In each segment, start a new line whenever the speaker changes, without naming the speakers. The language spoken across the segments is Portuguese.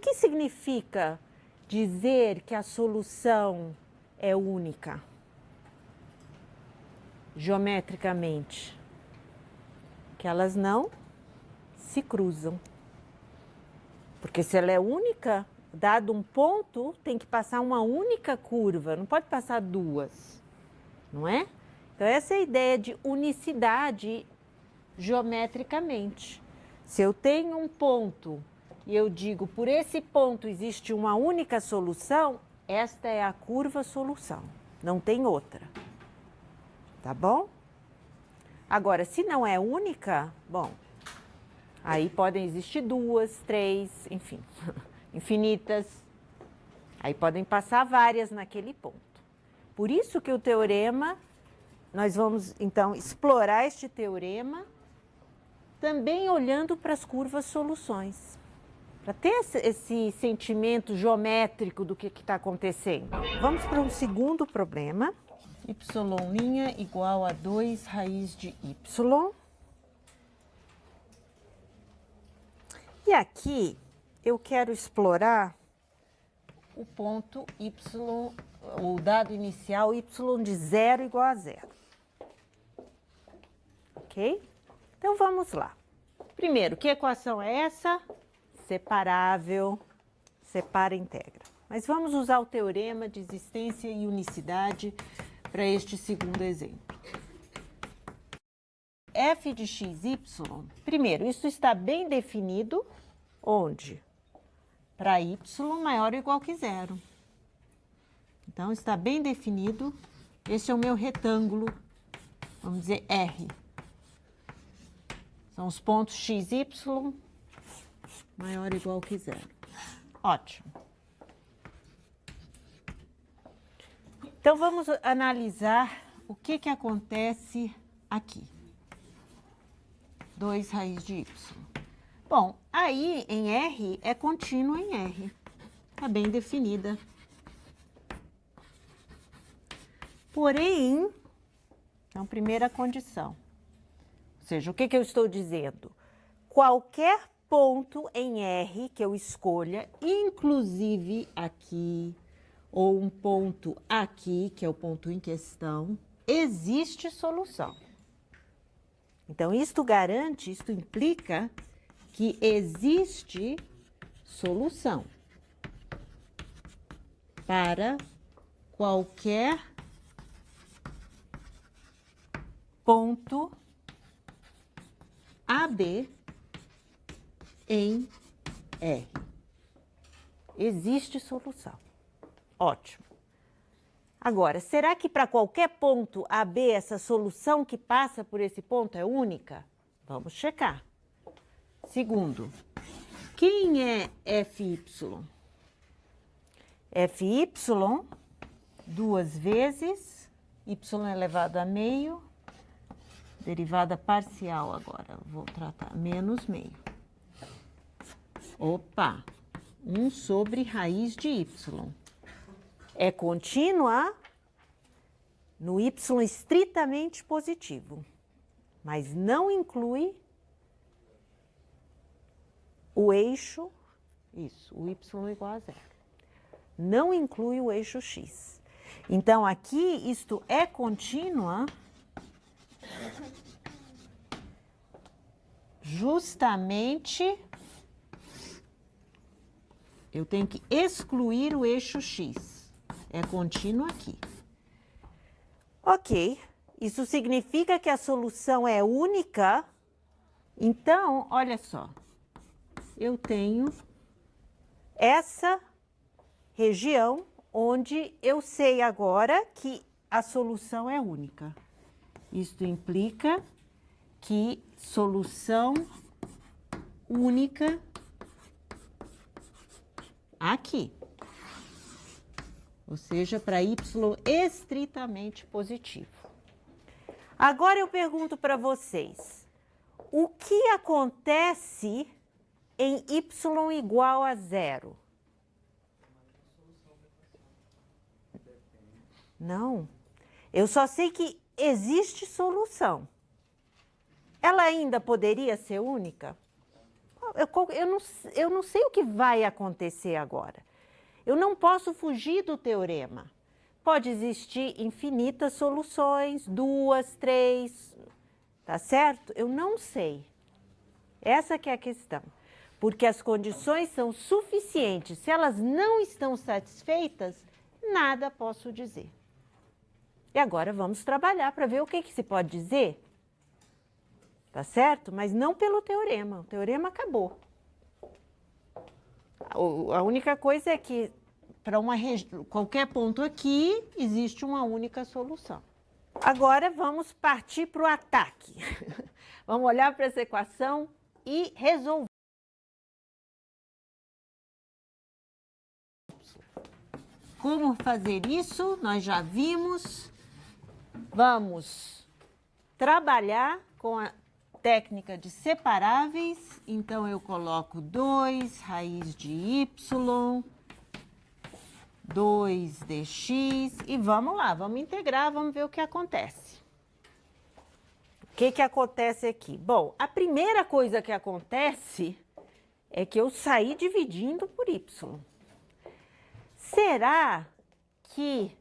que significa dizer que a solução é única? Geometricamente. Que elas não se cruzam. Porque se ela é única, dado um ponto, tem que passar uma única curva, não pode passar duas, não é? Então, essa é a ideia de unicidade geometricamente. Se eu tenho um ponto e eu digo, por esse ponto existe uma única solução, esta é a curva solução, não tem outra. Tá bom? Agora, se não é única, bom, aí podem existir duas, três, enfim, infinitas. Aí podem passar várias naquele ponto. Por isso que o teorema, nós vamos então explorar este teorema também olhando para as curvas soluções. Para ter esse sentimento geométrico do que está acontecendo. Vamos para um segundo problema. Y' igual a 2 raiz de y. E aqui eu quero explorar o ponto y, o dado inicial y de 0 igual a 0. Ok? Então vamos lá. Primeiro, que equação é essa? Separável, separa e integra. Mas vamos usar o teorema de existência e unicidade para este segundo exemplo. F de xy, primeiro, isso está bem definido, onde? Para y maior ou igual que 0. Então, está bem definido, este é o meu retângulo, vamos dizer R. São os pontos x, y, maior ou igual que 0. Ótimo. Então, vamos analisar o que acontece aqui. 2 raiz de y. Bom, aí em R é contínua em R. Está bem definida. Porém, então, primeira condição. Ou seja, o que eu estou dizendo? Qualquer ponto em R que eu escolha, inclusive aqui, ou um ponto aqui, que é o ponto em questão, existe solução. Então, isto garante, isto implica que existe solução para qualquer ponto AB em R. Existe solução. Ótimo. Agora, será que para qualquer ponto AB, essa solução que passa por esse ponto é única? Vamos checar. Segundo, quem é FY? FY, duas vezes, y elevado a meio, derivada parcial agora, vou tratar, menos meio. Opa, 1 sobre raiz de y. É contínua no y estritamente positivo, mas não inclui o eixo, isso, o y igual a 0. Não inclui o eixo x. Então, aqui, isto é contínua justamente, eu tenho que excluir o eixo x. É contínuo aqui. Ok, isso significa que a solução é única. Então, olha só, eu tenho essa região onde eu sei agora que a solução é única. Isto implica que solução única aqui. Ou seja, para y estritamente positivo. Agora eu pergunto para vocês, o que acontece em y igual a 0? Não, eu só sei que existe solução. Ela ainda poderia ser única? eu não sei o que vai acontecer agora. Eu não posso fugir do teorema. Pode existir infinitas soluções, 2, 3, tá certo? Eu não sei. Essa que é a questão. Porque as condições são suficientes. Se elas não estão satisfeitas, nada posso dizer. E agora vamos trabalhar para ver o que se pode dizer. Tá certo? Mas não pelo teorema. O teorema acabou. A única coisa é que para qualquer ponto aqui existe uma única solução. Agora vamos partir para o ataque. Vamos olhar para essa equação e resolver. Como fazer isso? Nós já vimos. Vamos trabalhar com a técnica de separáveis. Então, eu coloco 2 raiz de y, 2dx e vamos lá, vamos integrar, vamos ver o que acontece. O que acontece aqui? Bom, a primeira coisa que acontece é que eu saí dividindo por y. Será que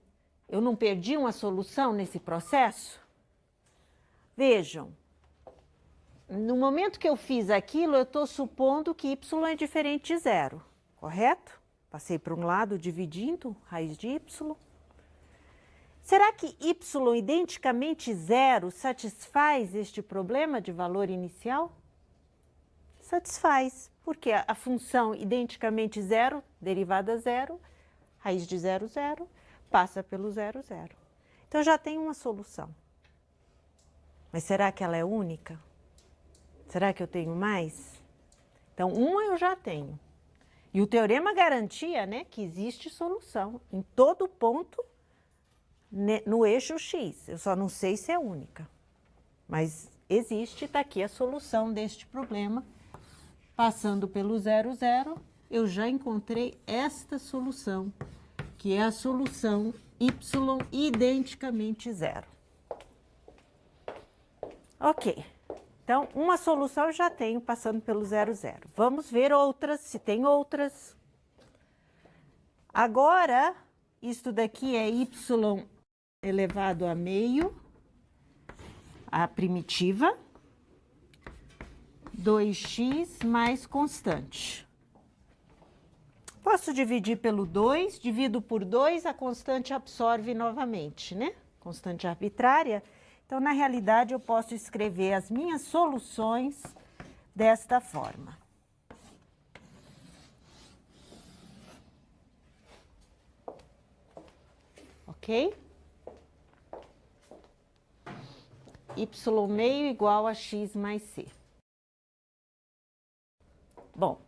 eu não perdi uma solução nesse processo? Vejam, no momento que eu fiz aquilo, eu estou supondo que y é diferente de zero, correto? Passei para um lado dividindo, raiz de y. Será que y identicamente zero satisfaz este problema de valor inicial? Satisfaz, porque a função identicamente zero, derivada zero, raiz de 0, 0, passa pelo 0, 0. Então, já tem uma solução. Mas será que ela é única? Será que eu tenho mais? Então, uma eu já tenho. E o teorema garantia, né, que existe solução em todo ponto no eixo x. Eu só não sei se é única. Mas existe, está aqui a solução deste problema. Passando pelo 0, 0, eu já encontrei esta solução, que é a solução y identicamente zero. Ok. Então, uma solução eu já tenho passando pelo 0, 0. Vamos ver outras, se tem outras. Agora, isto daqui é y elevado a meio, a primitiva, 2x mais constante. Posso dividir pelo 2, divido por 2, a constante absorve novamente, né? Constante arbitrária. Então, na realidade, eu posso escrever as minhas soluções desta forma. Ok? Y meio igual a x mais c. Bom,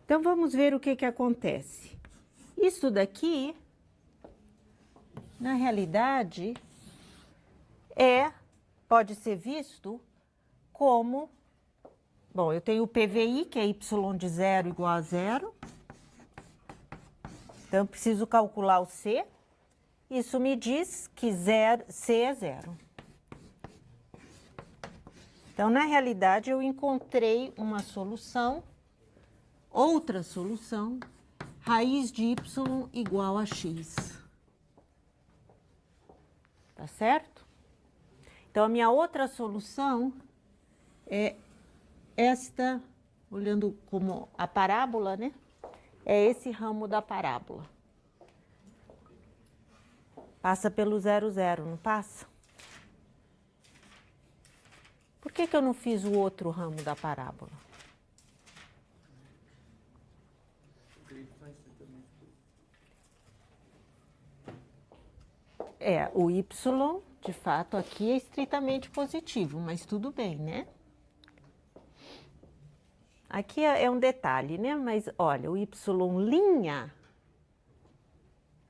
então, vamos ver o que acontece. Isso daqui, na realidade, pode ser visto como... Bom, eu tenho o PVI, que é y de 0 igual a 0. Então, eu preciso calcular o C. Isso me diz que C é 0. Então, na realidade, eu encontrei uma solução, outra solução, raiz de y igual a x. Tá certo? Então, a minha outra solução é esta, olhando como a parábola, né? É esse ramo da parábola. Passa pelo 0, 0, não passa? Por que eu não fiz o outro ramo da parábola? O y, de fato, aqui é estritamente positivo, mas tudo bem, né? Aqui é um detalhe, né? Mas, olha, o y'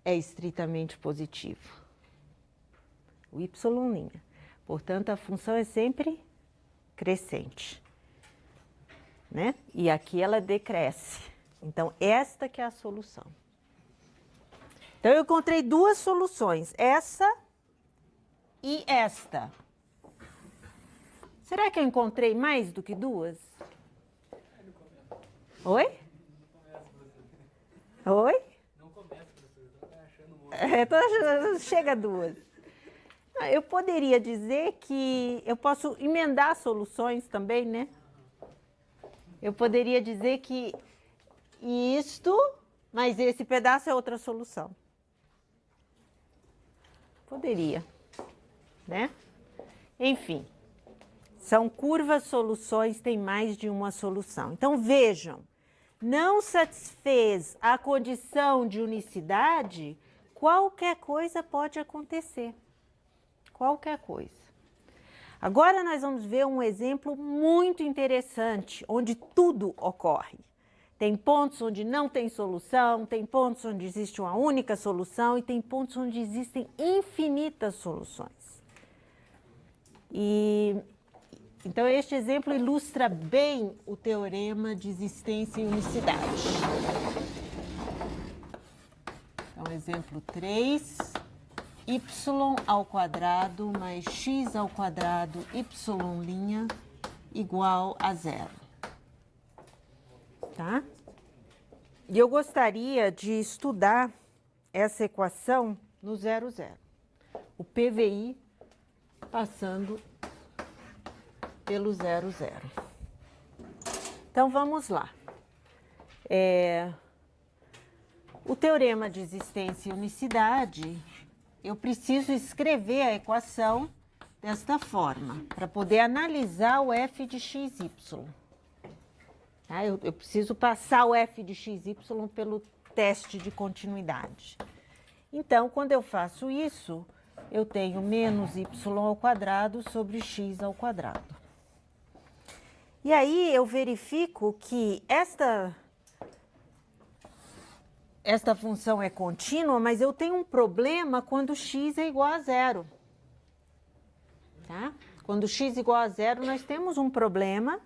é estritamente positivo. O y'. Portanto, a função é sempre crescente, né? E aqui ela decresce. Então, esta que é a solução. Então, eu encontrei duas soluções, essa e esta. Será que eu encontrei mais do que duas? Oi? Oi?
Não começa, professor, eu tô achando
Chega a duas. Eu poderia dizer que eu posso emendar soluções também, né? Eu poderia dizer que isto, mas esse pedaço é outra solução. Poderia, né? Enfim, são curvas soluções, tem mais de uma solução. Então, vejam, não satisfez a condição de unicidade, qualquer coisa pode acontecer. Qualquer coisa. Agora nós vamos ver um exemplo muito interessante, onde tudo ocorre. Tem pontos onde não tem solução, tem pontos onde existe uma única solução e tem pontos onde existem infinitas soluções. Então, este exemplo ilustra bem o teorema de existência e unicidade. Então, exemplo 3, y ao quadrado mais x ao quadrado y' igual a zero. Tá? E eu gostaria de estudar essa equação no 0, 0. O PVI passando pelo 0, 0. Então, vamos lá. O teorema de existência e unicidade, eu preciso escrever a equação desta forma, para poder analisar o f de xy. Tá? Eu preciso passar o f de xy pelo teste de continuidade. Então, quando eu faço isso, eu tenho menos y ao quadrado sobre x ao quadrado. E aí eu verifico que esta função é contínua, mas eu tenho um problema quando x é igual a zero. Tá? Quando x é igual a zero, nós temos um problema,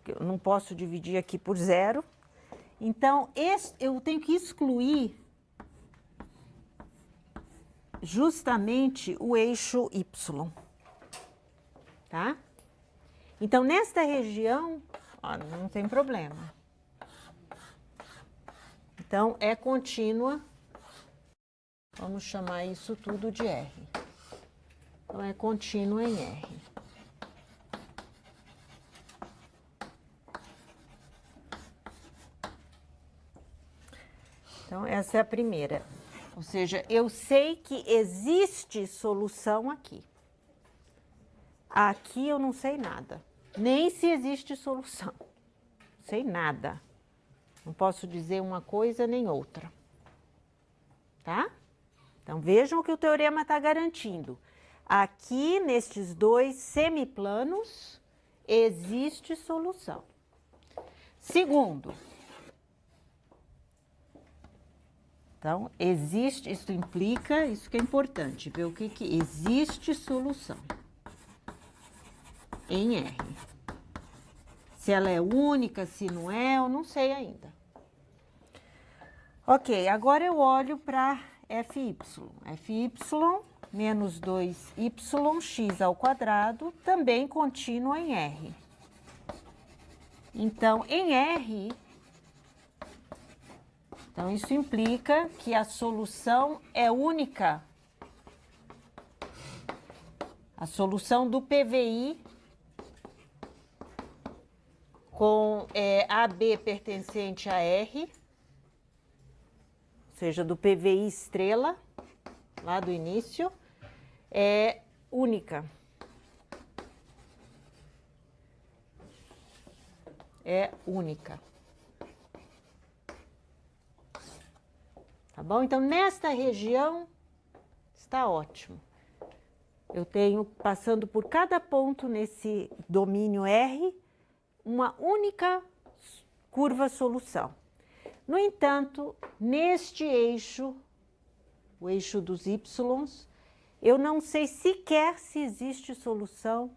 que eu não posso dividir aqui por zero. Então, eu tenho que excluir justamente o eixo y. Tá? Então, nesta região, ó, não tem problema. Então, é contínua. Vamos chamar isso tudo de R. Então, é contínua em R. Então, essa é a primeira. Ou seja, eu sei que existe solução aqui. Aqui eu não sei nada. Nem se existe solução. Não sei nada. Não posso dizer uma coisa nem outra. Tá? Então, vejam o que o teorema está garantindo. Aqui, nestes dois semiplanos, existe solução. Segundo, então, existe, isso implica, isso que é importante, ver o que existe solução em R. Se ela é única, se não é, eu não sei ainda. Ok, agora eu olho para FY. FY menos 2yx ao quadrado, também contínua em R. Então, em R, então isso implica que a solução é única. A solução do PVI com AB pertencente a R, ou seja, do PVI estrela, lá do início, é única. É única. Tá bom? Então, nesta região, está ótimo. Eu tenho, passando por cada ponto nesse domínio R, uma única curva solução. No entanto, neste eixo, o eixo dos Ys, eu não sei sequer se existe solução,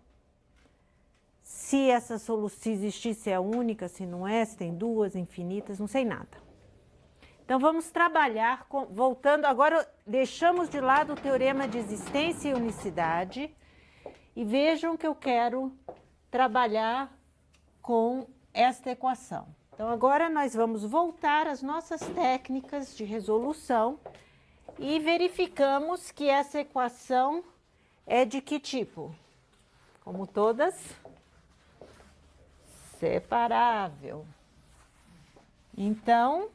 se essa solução, se existir, se é única, se não é, se tem duas, infinitas, não sei nada. Então, vamos trabalhar, voltando, agora deixamos de lado o teorema de existência e unicidade e vejam que eu quero trabalhar com esta equação. Então, agora nós vamos voltar às nossas técnicas de resolução e verificamos que essa equação é de que tipo? Como todas, separável. Então,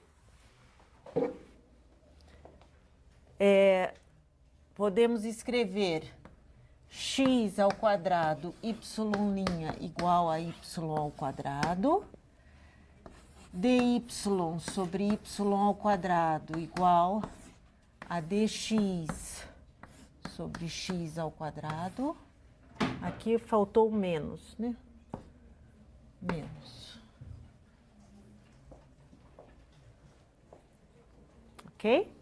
podemos escrever x ao quadrado y' igual a y ao quadrado, dy sobre y ao quadrado igual a dx sobre x ao quadrado. Aqui faltou menos, né? Menos. Ok?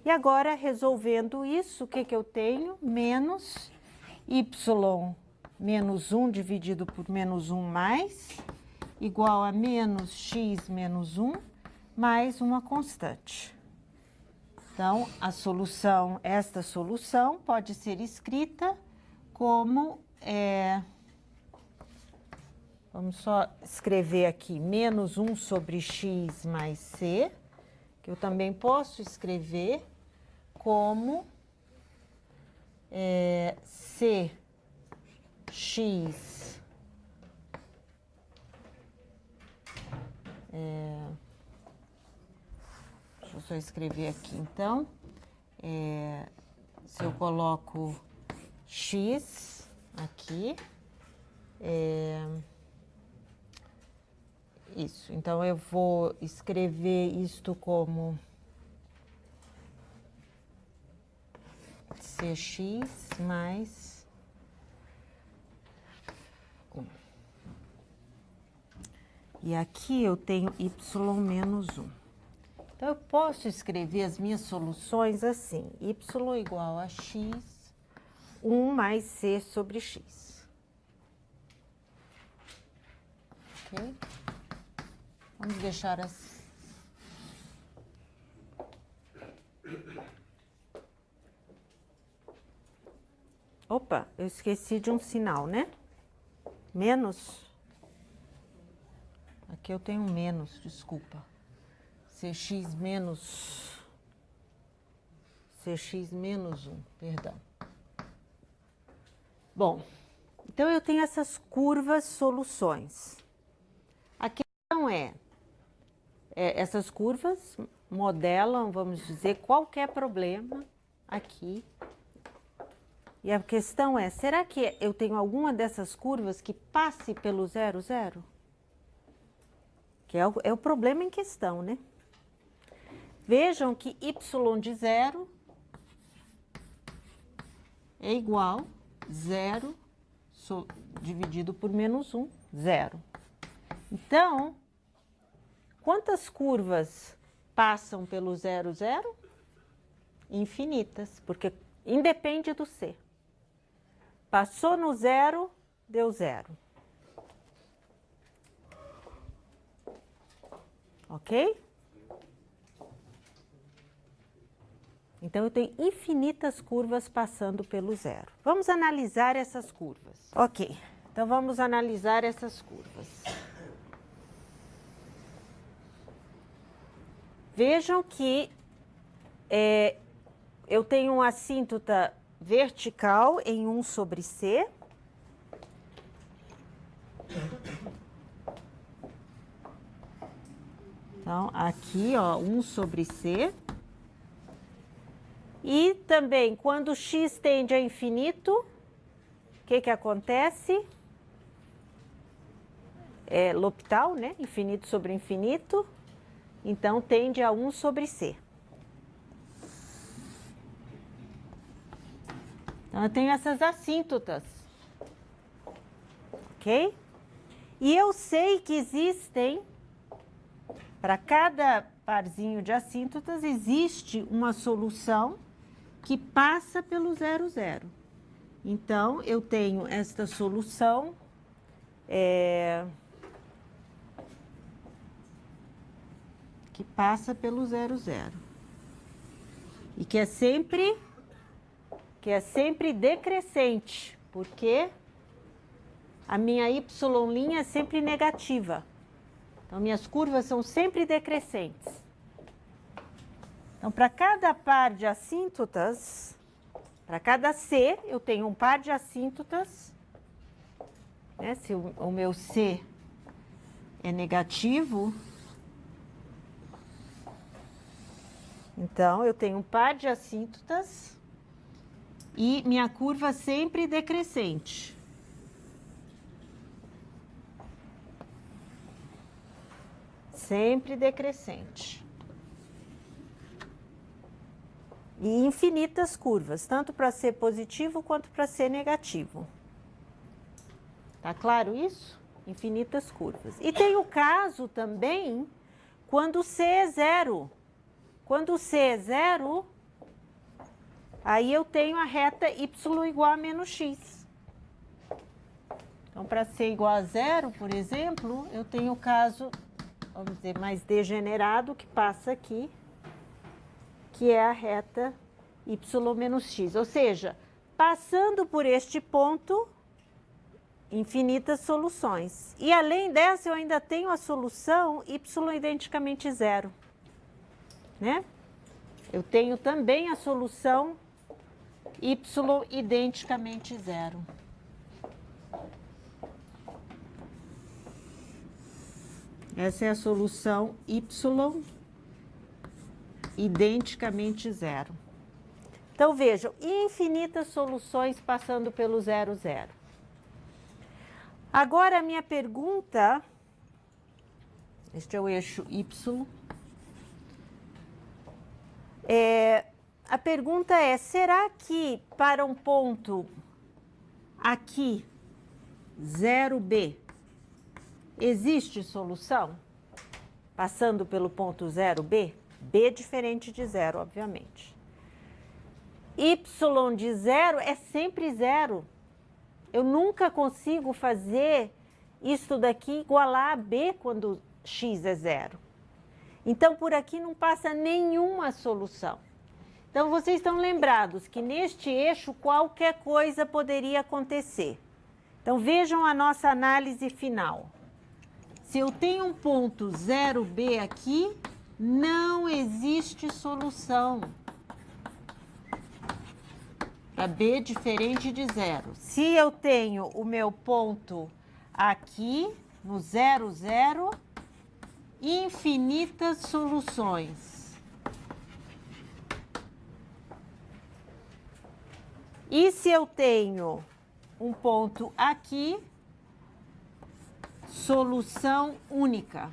E agora, resolvendo isso, o que que eu tenho? Menos y menos 1 dividido por menos 1 mais, igual a menos x menos 1, mais uma constante. Então, a solução, esta solução pode ser escrita como, vamos só escrever aqui, menos 1 sobre x mais c, que eu também posso escrever como cx deixa eu só escrever aqui, então, se eu coloco x aqui, isso, então eu vou escrever isto como cx mais 1. E aqui eu tenho y menos 1. Então, eu posso escrever as minhas soluções assim, y igual a x, 1 mais c sobre x. Ok? Vamos deixar assim. Opa, eu esqueci de um sinal, né? Menos. Aqui eu tenho menos, desculpa. Cx menos 1, perdão. Bom, então eu tenho essas curvas soluções. A questão essas curvas modelam, vamos dizer, qualquer problema aqui. E a questão é, será que eu tenho alguma dessas curvas que passe pelo 0, 0? Que é o problema em questão, né? Vejam que y de 0 é igual a 0 dividido por menos 1, 0. Então, quantas curvas passam pelo 0, 0? Infinitas, porque independe do c. Passou no 0, deu 0. Ok? Então, eu tenho infinitas curvas passando pelo 0. Vamos analisar essas curvas. Ok, então vamos analisar essas curvas. Vejam que eu tenho uma assíntota vertical em 1 sobre c. Então, aqui, ó, 1 sobre c. E também, quando x tende a infinito, o que que acontece? É L'Hopital, né? Infinito sobre infinito. Então, tende a 1 sobre c. Então, eu tenho essas assíntotas. Ok? E eu sei que existem, para cada parzinho de assíntotas, existe uma solução que passa pelo 0, 0. Então, eu tenho esta solução, que passa pelo 0, 0. E que é sempre decrescente, porque a minha y' é sempre negativa. Então, minhas curvas são sempre decrescentes. Então, para cada par de assíntotas, para cada C, eu tenho um par de assíntotas, né? Se o meu C é negativo, então eu tenho um par de assíntotas e minha curva sempre decrescente. Sempre decrescente. E infinitas curvas, tanto para ser positivo quanto para ser negativo. Tá claro isso? Infinitas curvas. E tem o caso também quando C é 0. Quando C é 0, aí eu tenho a reta y igual a menos x. Então, para C igual a 0, por exemplo, eu tenho o caso, vamos dizer, mais degenerado, que passa aqui, que é a reta y menos x. Ou seja, passando por este ponto, infinitas soluções. E além dessa, eu ainda tenho a solução y identicamente 0. Né? Eu tenho também a solução y identicamente 0. Essa é a solução y identicamente 0. Então, vejam, infinitas soluções passando pelo 0, 0. Agora, a minha pergunta, este é o eixo y. A pergunta é, será que para um ponto aqui, 0B, existe solução? Passando pelo ponto 0B? B diferente de 0, obviamente. Y de 0 é sempre 0. Eu nunca consigo fazer isto daqui igualar a B quando x é 0. Então, por aqui não passa nenhuma solução. Então, vocês estão lembrados que neste eixo qualquer coisa poderia acontecer. Então, vejam a nossa análise final. Se eu tenho um ponto 0B aqui, não existe solução para B diferente de 0. Se eu tenho o meu ponto aqui, no 0, 0, infinitas soluções. E se eu tenho um ponto aqui, solução única.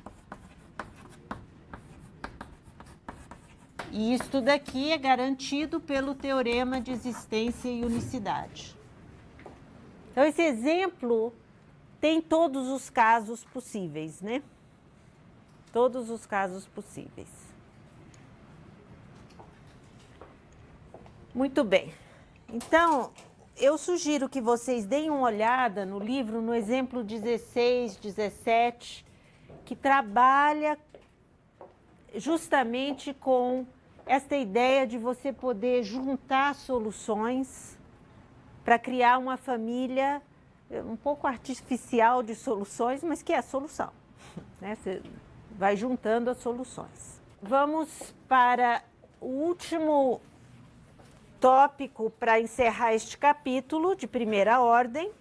E isto daqui é garantido pelo teorema de existência e unicidade. Então, esse exemplo tem todos os casos possíveis, né? Todos os casos possíveis. Muito bem. Então, eu sugiro que vocês deem uma olhada no livro, no exemplo 16, 17, que trabalha justamente com esta ideia de você poder juntar soluções para criar uma família um pouco artificial de soluções, mas que é a solução, né? Você vai juntando as soluções. Vamos para o último tópico para encerrar este capítulo de primeira ordem.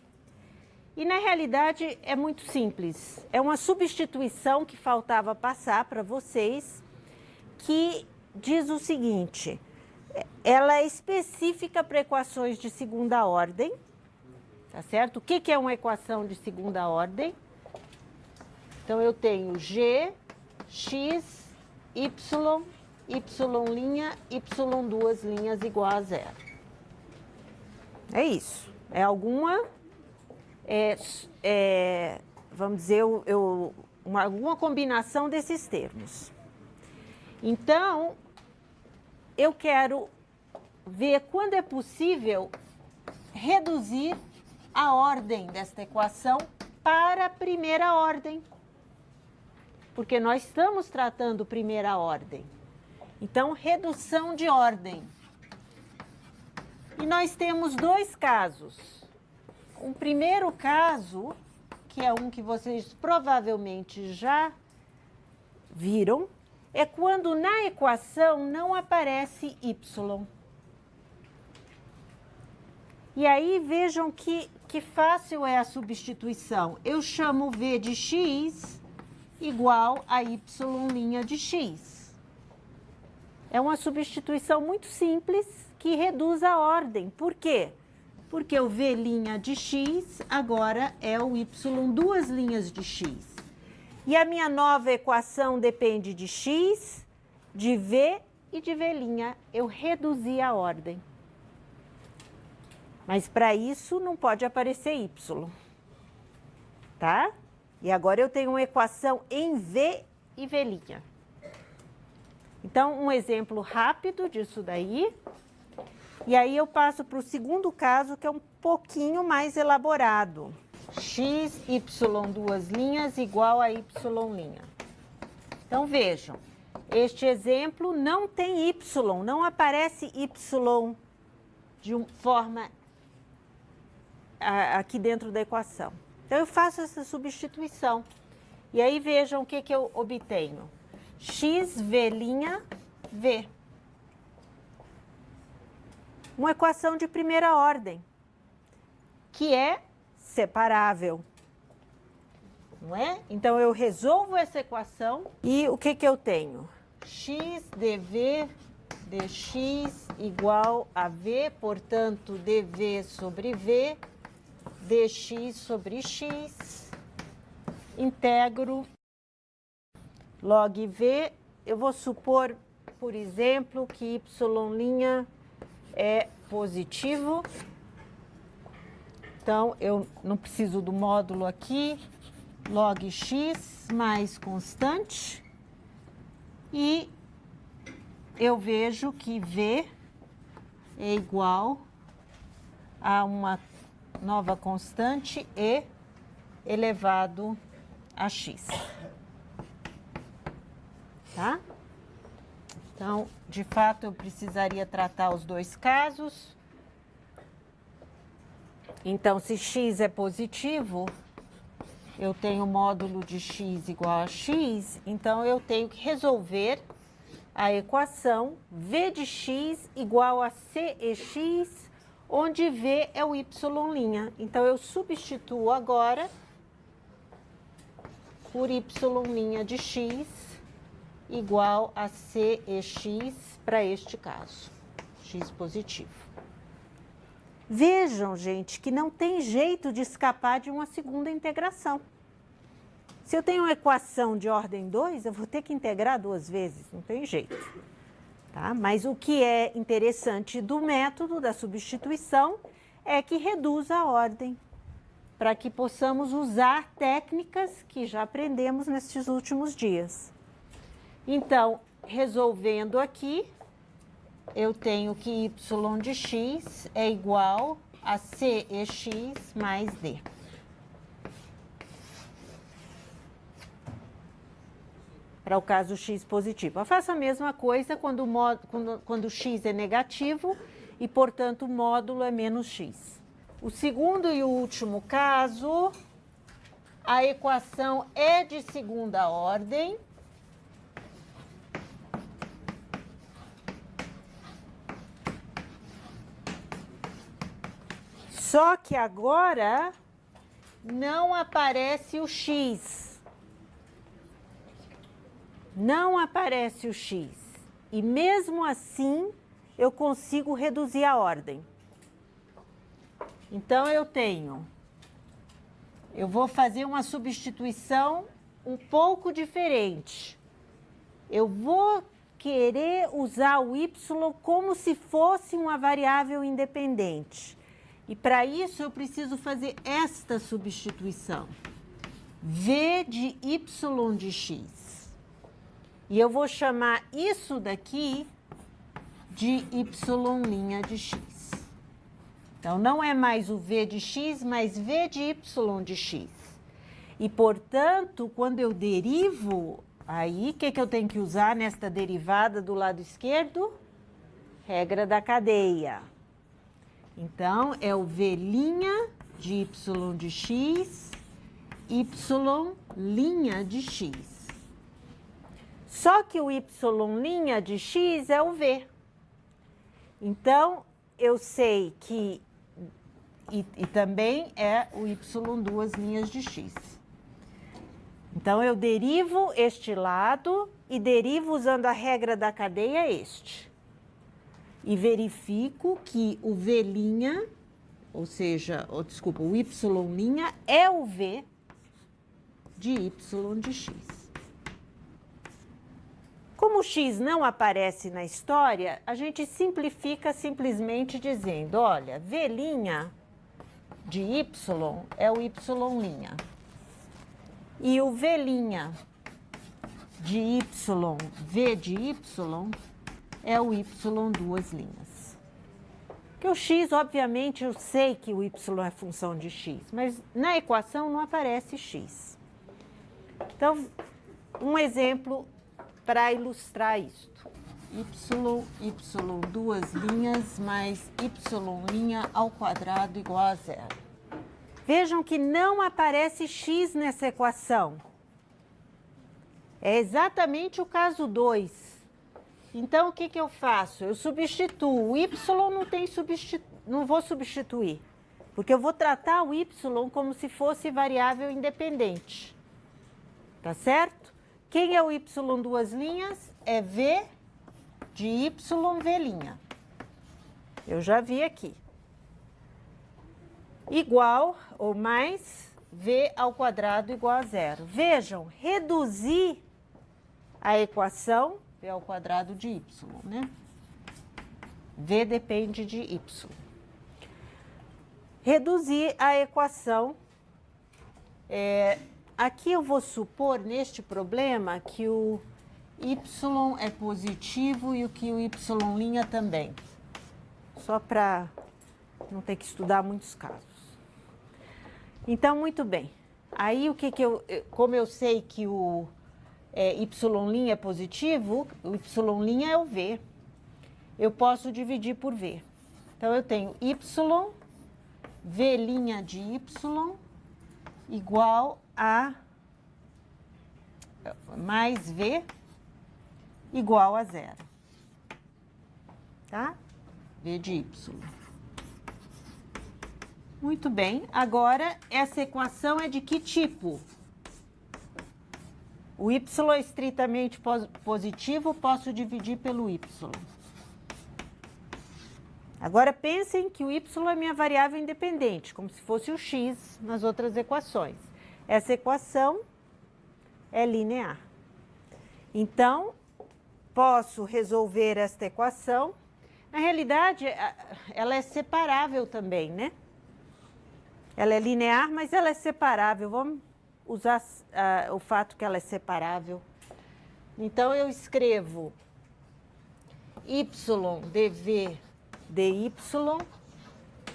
E, na realidade, é muito simples. É uma substituição que faltava passar para vocês, que diz o seguinte: ela é específica para equações de segunda ordem, tá certo? O que é uma equação de segunda ordem? Então, eu tenho G, X, Y, Y', Y2' igual a 0. É isso. É alguma, vamos dizer, alguma combinação desses termos. Então, eu quero ver quando é possível reduzir a ordem desta equação para a primeira ordem. porque nós estamos tratando primeira ordem. Então, redução de ordem. E nós temos dois casos. Um primeiro caso, que é um que vocês provavelmente já viram, é quando na equação não aparece y. E aí vejam que fácil é a substituição. Eu chamo v de x igual a y' de x. É uma substituição muito simples que reduz a ordem. Por quê? Porque o v' de x agora é o y duas linhas de x. E a minha nova equação depende de x, de v e de v'. Eu reduzi a ordem. Mas para isso não pode aparecer y. Tá? E agora eu tenho uma equação em v e v'. Então, um exemplo rápido disso daí. E aí eu passo para o segundo caso, que é um pouquinho mais elaborado. X, y, duas linhas, igual a y'. Então, vejam, este exemplo não tem y, não aparece y de forma aqui dentro da equação. Então, eu faço essa substituição. E aí, vejam o que eu obtenho. X, v'. Uma equação de primeira ordem, que é separável, não é? Então, eu resolvo essa equação e o que eu tenho? X dv dx igual a v, portanto, dv sobre v, dx sobre x, integro log v. Eu vou supor, por exemplo, que y' é positivo. Então, eu não preciso do módulo aqui, log x mais constante, e eu vejo que v é igual a uma nova constante e elevado a x. Tá? Então, de fato, eu precisaria tratar os dois casos. Então, se x é positivo, eu tenho módulo de x igual a x, então eu tenho que resolver a equação v de x igual a cex, onde v é o y'. Então, eu substituo agora por y' de x igual a cex para este caso, x positivo. Vejam, gente, que não tem jeito de escapar de uma segunda integração. Se eu tenho uma equação de ordem 2, eu vou ter que integrar duas vezes, não tem jeito. Tá? Mas o que é interessante do método da substituição é que reduz a ordem, para que possamos usar técnicas que já aprendemos nesses últimos dias. Então, resolvendo aqui, eu tenho que y de x é igual a cex mais d. Para o caso x positivo. Eu faço a mesma coisa quando x é negativo e, portanto, o módulo é menos x. O segundo e o último caso, a equação é de segunda ordem. Só que agora não aparece o x. Não aparece o x. E mesmo assim, eu consigo reduzir a ordem. Então, eu vou fazer uma substituição um pouco diferente. Eu vou querer usar o y como se fosse uma variável independente. E para isso eu preciso fazer esta substituição. V de y de x. E eu vou chamar isso daqui de y' de x. Então, não é mais o v de x, mas v de y de x. E, portanto, quando eu derivo, aí o que eu tenho que usar nesta derivada do lado esquerdo? Regra da cadeia. Então, é o V' de y de x, y' de x. Só que o y' de x é o V. Então, eu sei que... E também é o y duas linhas de x. Então, eu derivo este lado e derivo usando a regra da cadeia este. E verifico que o V', ou seja, desculpa, o y' é o V de y de x. Como o x não aparece na história, a gente simplifica simplesmente dizendo, olha, V' de y é o y'. E o V' de y, V de y, é o y duas linhas. Porque o x, obviamente, eu sei que o y é função de x, mas na equação não aparece x. Então, um exemplo para ilustrar isto. Y duas linhas mais y' ao quadrado igual a zero. Vejam que não aparece x nessa equação. É exatamente o caso 2. Então, o que eu faço? Eu substituo. O y não vou substituir, porque eu vou tratar o y como se fosse variável independente. Tá certo? Quem é o y duas linhas? É V de yV'. Eu já vi aqui. Igual ou mais V ao quadrado igual a zero. Vejam, reduzir a equação V ao quadrado de y, né? V depende de y. Reduzir a equação. Aqui eu vou supor, neste problema, que o y é positivo e que o y' também. Só para não ter que estudar muitos casos. Então, muito bem. Aí, como eu sei que o y' é positivo, o y' é o V. Eu posso dividir por V. Então, eu tenho y, V' de y, igual a mais V, igual a zero. Tá? V de y. Muito bem. Agora, essa equação é de que tipo? O y é estritamente positivo, posso dividir pelo y. Agora, pensem que o y é minha variável independente, como se fosse o x nas outras equações. Essa equação é linear. Então, posso resolver esta equação. Na realidade, ela é separável também, né? Ela é linear, mas ela é separável. Vamos usar o fato que ela é separável. Então, eu escrevo y dv dy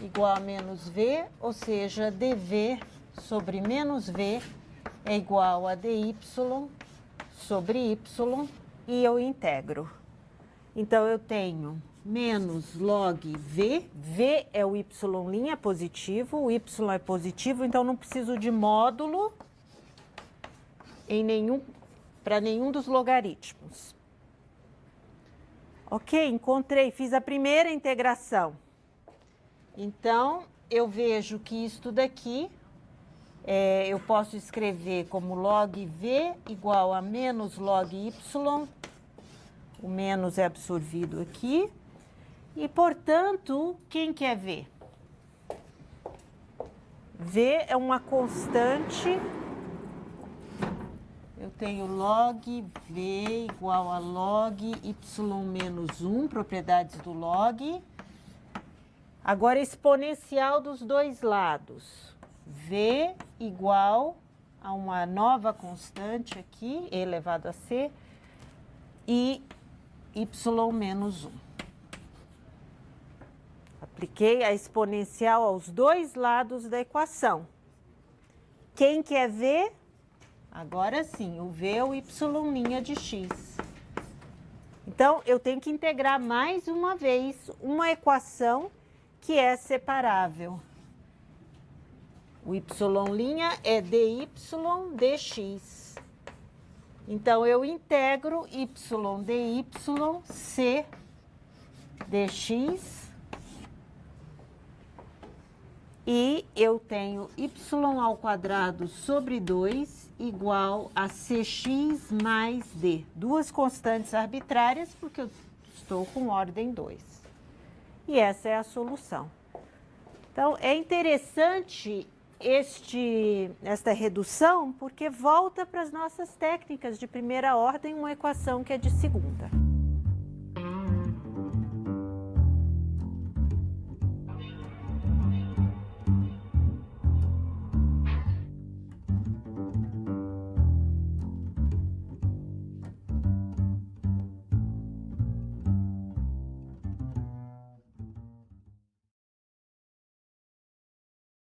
igual a menos v, ou seja, dv sobre menos v é igual a dy sobre y, e eu integro. Então, eu tenho menos log v, v é o y' positivo, o y é positivo, então não preciso de módulo para nenhum dos logaritmos. Ok, encontrei, fiz a primeira integração. Então, eu vejo que isto daqui, eu posso escrever como log v igual a menos log y, o menos é absorvido aqui, e, portanto, quem quer V? V é uma constante, eu tenho log V igual a log y menos 1, propriedades do log. Agora, exponencial dos dois lados. V igual a uma nova constante aqui, e elevado a c, e y menos 1. Apliquei a exponencial aos dois lados da equação. Quem quer ver? Agora sim, o V é o Y' de X. Então, eu tenho que integrar mais uma vez uma equação que é separável. O Y' é dy dx. Então, eu integro y dy c dx. E eu tenho y ao quadrado sobre 2 igual a cx mais d. Duas constantes arbitrárias, porque eu estou com ordem 2. E essa é a solução. Então, é interessante esta redução, porque volta para as nossas técnicas de primeira ordem uma equação que é de segunda.